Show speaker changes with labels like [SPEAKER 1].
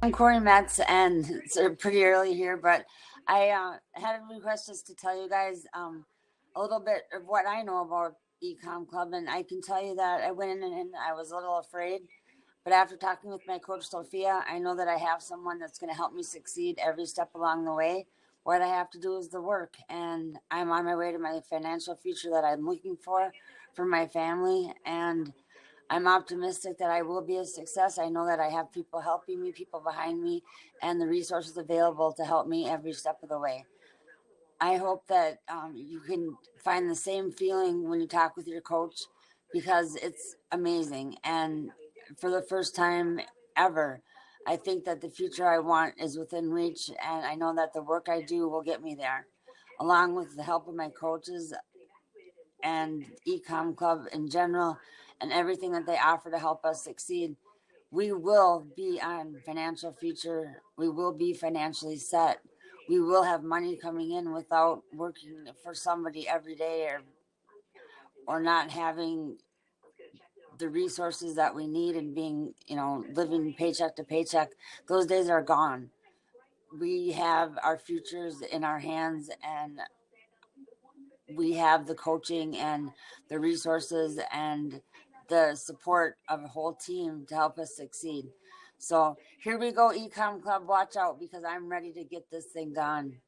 [SPEAKER 1] I'm Corie Metz, and it's pretty early here, but I had a request just to tell you guys a little bit of what I know about Ecom Club, and I can tell you that I went in and I was a little afraid, but after talking with my coach Sophia, I know that I have someone that's going to help me succeed every step along the way. What I have to do is the work, and I'm on my way to my financial future that I'm looking for my family, and I'm optimistic that I will be a success. I know that I have people helping me, people behind me, and the resources available to help me every step of the way. I hope that you can find the same feeling when you talk with your coach, because it's amazing. And for the first time ever, I think that the future I want is within reach, and I know that the work I do will get me there. Along with the help of my coaches, and Ecom Club in general, and everything that they offer to help us succeed, we will be on financial future. We will be financially set. We will have money coming in without working for somebody every day, or not having the resources that we need and being, living paycheck to paycheck. Those days are gone. We have our futures in our hands, and we have the coaching and the resources and the support of a whole team to help us succeed. So here we go, Ecom Club. Watch out, because I'm ready to get this thing done.